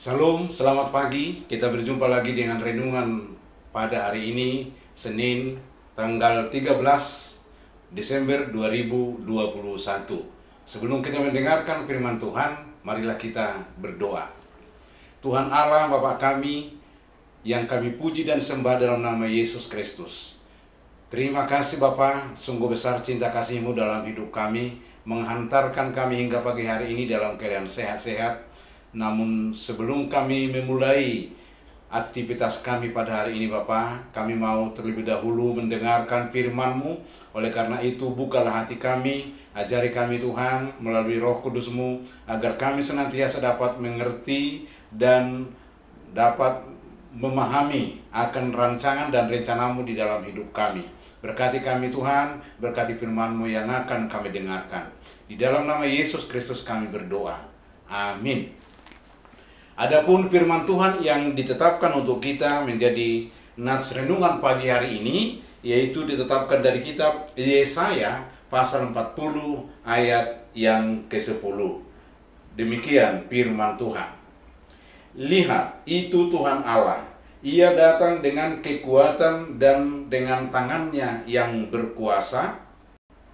Salam, selamat pagi. Kita berjumpa lagi dengan renungan pada hari ini, Senin, tanggal 13 Desember 2021. Sebelum kita mendengarkan firman Tuhan, marilah kita berdoa. Tuhan Allah, Bapa kami, yang kami puji dan sembah dalam nama Yesus Kristus. Terima kasih Bapa, sungguh besar cinta kasih-Mu dalam hidup kami, menghantarkan kami hingga pagi hari ini dalam keadaan sehat-sehat. Namun sebelum kami memulai aktivitas kami pada hari ini Bapa, kami mau terlebih dahulu mendengarkan firman-Mu. Oleh karena itu bukalah hati kami, ajari kami Tuhan melalui Roh Kudus-Mu, agar kami senantiasa dapat mengerti dan dapat memahami akan rancangan dan rencana-Mu di dalam hidup kami. Berkati kami Tuhan, berkati firman-Mu yang akan kami dengarkan. Di dalam nama Yesus Kristus kami berdoa. Amin. Adapun firman Tuhan yang ditetapkan untuk kita menjadi nats renungan pagi hari ini, yaitu ditetapkan dari kitab Yesaya pasal 40 ayat yang ke-10. Demikian firman Tuhan. Lihat, itu Tuhan Allah. Ia datang dengan kekuatan dan dengan tangannya yang berkuasa.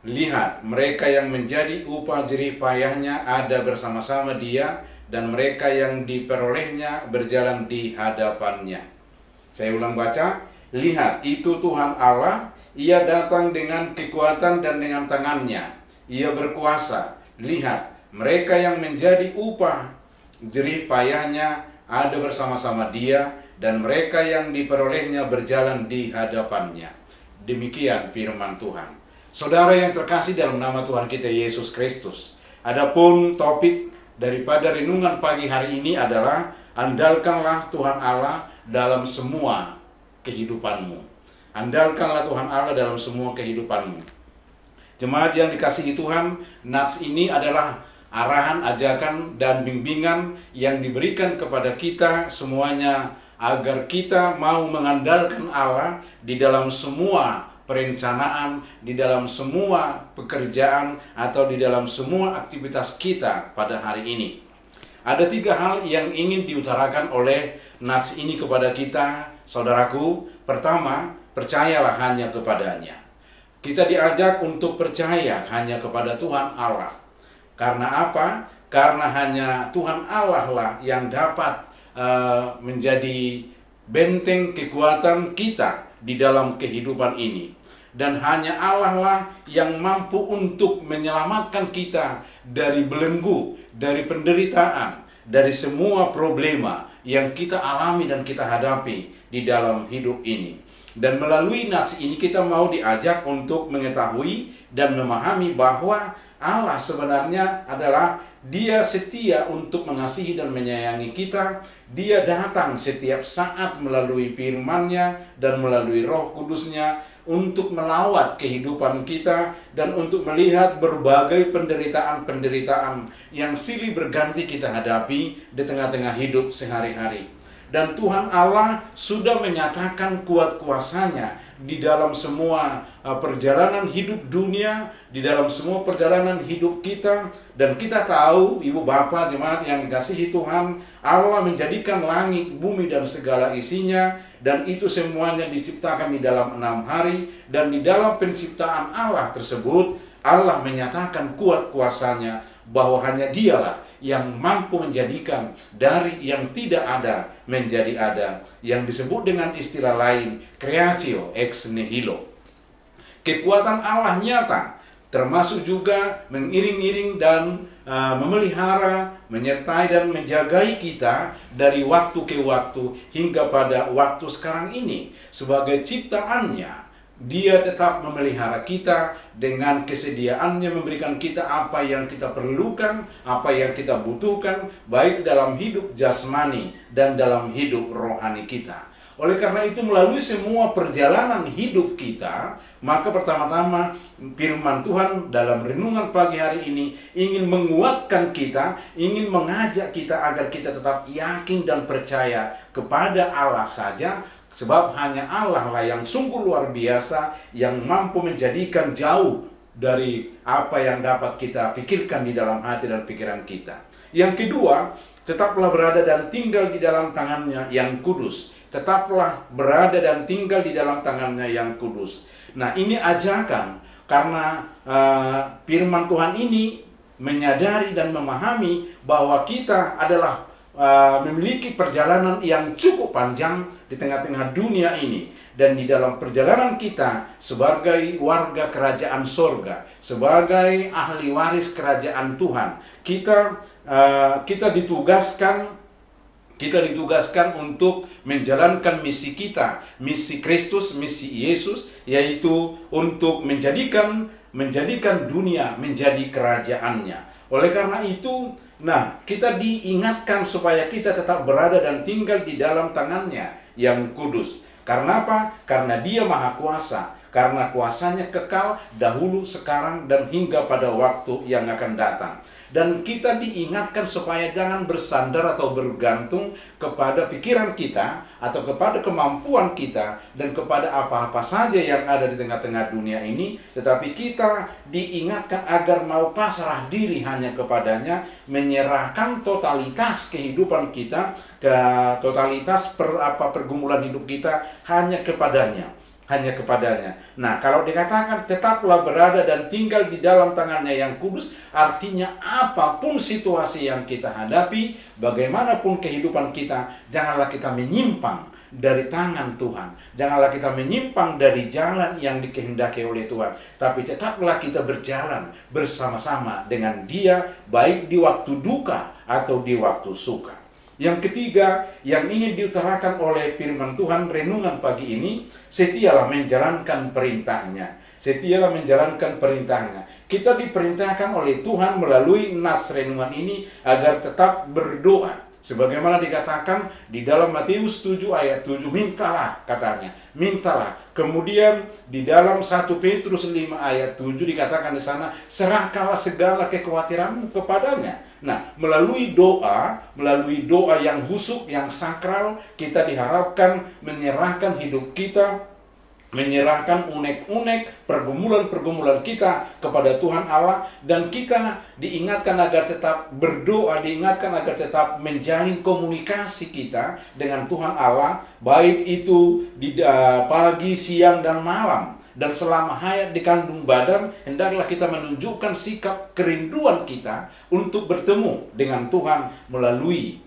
Lihat, mereka yang menjadi upah jerih payahnya ada bersama-sama Dia, dan mereka yang diperolehnya berjalan di hadapannya. Saya ulang baca. Lihat, itu Tuhan Allah. Ia datang dengan kekuatan dan dengan tangannya. Ia berkuasa. Lihat, mereka yang menjadi upah jerih payahnya ada bersama-sama Dia, dan mereka yang diperolehnya berjalan di hadapannya. Demikian firman Tuhan. Saudara yang terkasih dalam nama Tuhan kita Yesus Kristus, adapun topik daripada renungan pagi hari ini adalah andalkanlah Tuhan Allah dalam semua kehidupanmu. Andalkanlah Tuhan Allah dalam semua kehidupanmu. Jemaat yang dikasihi Tuhan, nats ini adalah arahan, ajakan, dan bimbingan yang diberikan kepada kita semuanya agar kita mau mengandalkan Allah di dalam semua perencanaan, di dalam semua pekerjaan, atau di dalam semua aktivitas kita pada hari ini. Ada 3 hal yang ingin diutarakan oleh nats ini kepada kita, saudaraku. Pertama, percayalah hanya kepadanya. Kita diajak untuk percaya hanya kepada Tuhan Allah. Karena apa? Karena hanya Tuhan Allah lah yang dapat menjadi benteng kekuatan kita di dalam kehidupan ini. Dan hanya Allah lah yang mampu untuk menyelamatkan kita dari belenggu, dari penderitaan, dari semua problema yang kita alami dan kita hadapi di dalam hidup ini. Dan melalui nats ini kita mau diajak untuk mengetahui dan memahami bahwa Allah sebenarnya adalah Dia setia untuk mengasihi dan menyayangi kita. Dia datang setiap saat melalui firman-Nya dan melalui Roh Kudus-Nya untuk melawat kehidupan kita dan untuk melihat berbagai penderitaan-penderitaan yang silih berganti kita hadapi di tengah-tengah hidup sehari-hari. Dan Tuhan Allah sudah menyatakan kuat kuasanya di dalam semua perjalanan hidup dunia, di dalam semua perjalanan hidup kita. Dan kita tahu, Ibu Bapak jemaat yang dikasihi Tuhan, Allah menjadikan langit, bumi, dan segala isinya, dan itu semuanya diciptakan di dalam 6 hari. Dan di dalam penciptaan Allah tersebut, Allah menyatakan kuat kuasanya, bahwa hanya Dialah yang mampu menjadikan dari yang tidak ada menjadi ada, yang disebut dengan istilah lain creatio ex nihilo. Kekuatan Allah nyata, termasuk juga mengiring-iring dan memelihara, menyertai dan menjagai kita dari waktu ke waktu hingga pada waktu sekarang ini. Sebagai ciptaannya, Dia tetap memelihara kita dengan kesediaannya memberikan kita apa yang kita perlukan, apa yang kita butuhkan, baik dalam hidup jasmani dan dalam hidup rohani kita. Oleh karena itu melalui semua perjalanan hidup kita, maka pertama-tama firman Tuhan dalam renungan pagi hari ini ingin menguatkan kita, ingin mengajak kita agar kita tetap yakin dan percaya kepada Allah saja. Sebab hanya Allah lah yang sungguh luar biasa, yang mampu menjadikan jauh dari apa yang dapat kita pikirkan di dalam hati dan pikiran kita. Yang kedua, tetaplah berada dan tinggal di dalam tangannya yang kudus. Tetaplah berada dan tinggal di dalam tangannya yang kudus. Nah, ini ajakan karena firman Tuhan ini menyadari dan memahami bahwa kita adalah memiliki perjalanan yang cukup panjang di tengah-tengah dunia ini. Dan di dalam perjalanan kita sebagai warga kerajaan sorga, sebagai ahli waris kerajaan Tuhan, kita ditugaskan untuk menjalankan misi kita, misi Kristus, misi Yesus, yaitu untuk menjadikan dunia menjadi kerajaannya. Oleh karena itu, kita diingatkan supaya kita tetap berada dan tinggal di dalam tangannya yang kudus. Karena apa? Karena Dia Maha Kuasa. Karena kuasanya kekal dahulu, sekarang, dan hingga pada waktu yang akan datang. Dan kita diingatkan supaya jangan bersandar atau bergantung kepada pikiran kita atau kepada kemampuan kita dan kepada apa-apa saja yang ada di tengah-tengah dunia ini. Tetapi kita diingatkan agar mau pasrah diri hanya kepadanya, menyerahkan totalitas kehidupan kita, totalitas pergumulan hidup kita hanya kepadanya. Nah, kalau dikatakan tetaplah berada dan tinggal di dalam tangannya yang kudus, artinya apapun situasi yang kita hadapi, bagaimanapun kehidupan kita, janganlah kita menyimpang dari tangan Tuhan. Janganlah kita menyimpang dari jalan yang dikehendaki oleh Tuhan. Tapi tetaplah kita berjalan bersama-sama dengan Dia, baik di waktu duka atau di waktu suka. Yang ketiga, yang ingin diutarakan oleh firman Tuhan renungan pagi ini, setialah menjalankan perintahnya. Setialah menjalankan perintahnya. Kita diperintahkan oleh Tuhan melalui nats renungan ini agar tetap berdoa. Sebagaimana dikatakan di dalam Matius 7 ayat 7, mintalah katanya, mintalah. Kemudian di dalam 1 Petrus 5 ayat 7 dikatakan di sana, serahkanlah segala kekhawatiranmu kepadanya. Nah, melalui doa yang khusyuk, yang sakral, kita diharapkan menyerahkan hidup kita, menyerahkan unek-unek pergumulan-pergumulan kita kepada Tuhan Allah, dan kita diingatkan agar tetap berdoa, diingatkan agar tetap menjalin komunikasi kita dengan Tuhan Allah, baik itu di pagi, siang, dan malam. Dan selama hayat di kandung badan, hendaklah kita menunjukkan sikap kerinduan kita untuk bertemu dengan Tuhan melalui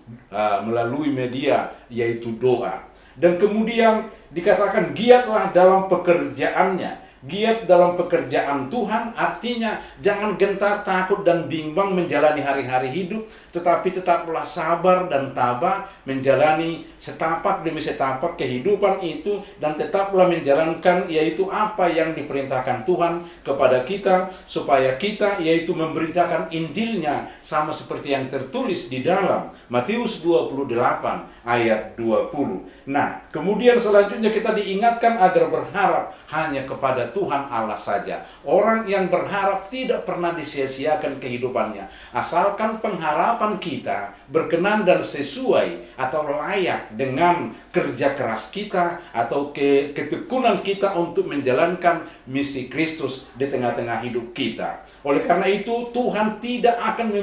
media, yaitu doa. Dan kemudian dikatakan giatlah dalam pekerjaannya. Giat dalam pekerjaan Tuhan artinya jangan gentar, takut, dan bimbang menjalani hari-hari hidup, tetapi tetaplah sabar dan tabah menjalani setapak demi setapak kehidupan itu, dan tetaplah menjalankan yaitu apa yang diperintahkan Tuhan kepada kita, supaya kita yaitu memberitakan Injilnya sama seperti yang tertulis di dalam Matius 28 ayat 20. Nah, kemudian selanjutnya kita diingatkan agar berharap hanya kepada Tuhan Allah saja. Orang yang berharap tidak pernah disia-siakan kehidupannya, asalkan pengharapan kita berkenan dan sesuai atau layak dengan kerja keras kita atau ketekunan kita untuk menjalankan misi Kristus di tengah-tengah hidup kita. Oleh karena itu, Tuhan tidak akan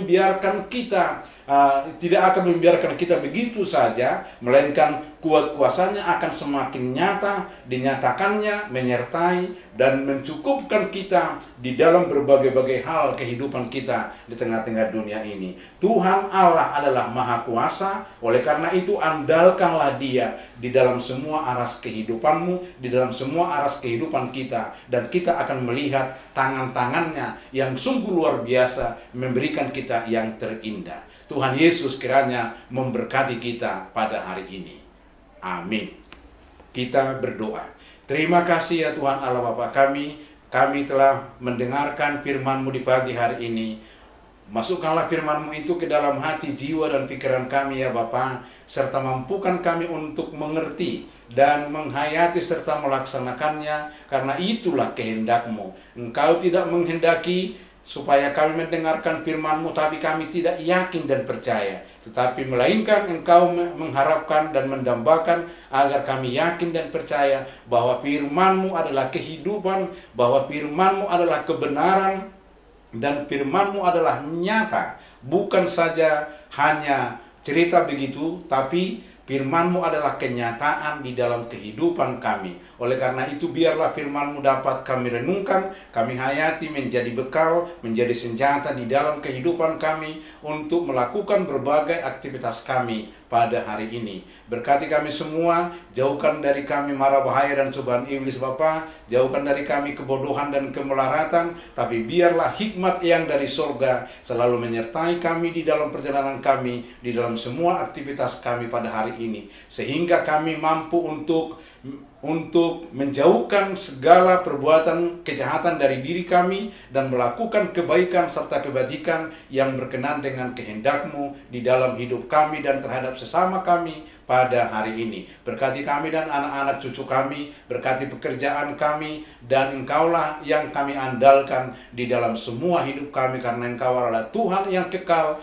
membiarkan kita begitu saja, melainkan kuasa-kuasanya akan semakin nyata, dinyatakannya, menyertai, dan mencukupkan kita di dalam berbagai-bagai hal kehidupan kita di tengah-tengah dunia ini. Tuhan Allah adalah Maha Kuasa, oleh karena itu andalkanlah Dia di dalam semua aras kehidupanmu, di dalam semua aras kehidupan kita, dan kita akan melihat tangan-tangannya yang sungguh luar biasa memberikan kita yang terindah. Tuhan Yesus kiranya memberkati kita pada hari ini. Amin. Kita berdoa. Terima kasih ya Tuhan Allah Bapa kami telah mendengarkan firman-Mu di pagi hari ini. Masukkanlah firman-Mu itu ke dalam hati, jiwa, dan pikiran kami ya Bapa, serta mampukan kami untuk mengerti dan menghayati serta melaksanakannya, karena itulah kehendak-Mu. Engkau tidak menghendaki supaya kami mendengarkan firman-Mu, tapi kami tidak yakin dan percaya. Tetapi melainkan Engkau mengharapkan dan mendambakan agar kami yakin dan percaya bahwa firman-Mu adalah kehidupan, bahwa firman-Mu adalah kebenaran, dan firman-Mu adalah nyata. Bukan saja hanya cerita begitu, tapi firman-Mu adalah kenyataan di dalam kehidupan kami. Oleh karena itu, biarlah firman-Mu dapat kami renungkan, kami hayati menjadi bekal, menjadi senjata di dalam kehidupan kami untuk melakukan berbagai aktivitas kami pada hari ini. Berkati kami semua, jauhkan dari kami mara bahaya dan cobaan iblis Bapa, jauhkan dari kami kebodohan dan kemelaratan, tapi biarlah hikmat yang dari surga selalu menyertai kami di dalam perjalanan kami, di dalam semua aktivitas kami pada hari ini, sehingga kami mampu untuk menjauhkan segala perbuatan kejahatan dari diri kami dan melakukan kebaikan serta kebajikan yang berkenan dengan kehendak-Mu di dalam hidup kami dan terhadap sesama kami pada hari ini. Berkati kami dan anak-anak cucu kami, berkati pekerjaan kami, dan Engkaulah yang kami andalkan di dalam semua hidup kami, karena Engkau adalah Tuhan yang kekal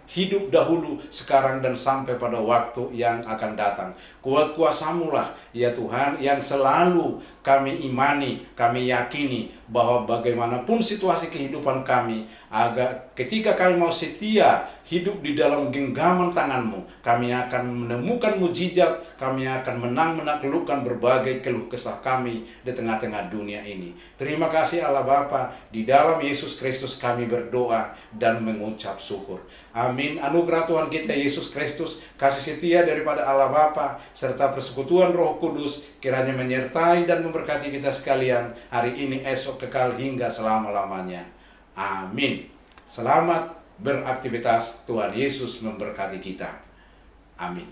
hidup dahulu, sekarang, dan sampai pada waktu yang akan datang. Kuat kuasa-Mu lah ya Tuhan, yang selalu kami imani, kami yakini bahwa bagaimanapun situasi kehidupan kami, agar ketika kami mau setia hidup di dalam genggaman tangan-Mu, kami akan menemukan mujizat, kami akan menaklukkan berbagai keluh kesah kami di tengah-tengah dunia ini. Terima kasih Allah Bapa, di dalam Yesus Kristus kami berdoa dan mengucap syukur. Amin. Anugerah Tuhan kita Yesus Kristus, kasih setia daripada Allah Bapa, serta persekutuan Roh Kudus kiranya menyertai dan memberkati kita sekalian hari ini, esok, kekal hingga selama-lamanya. Amin. Selamat beraktivitas, Tuhan Yesus memberkati kita. Amin.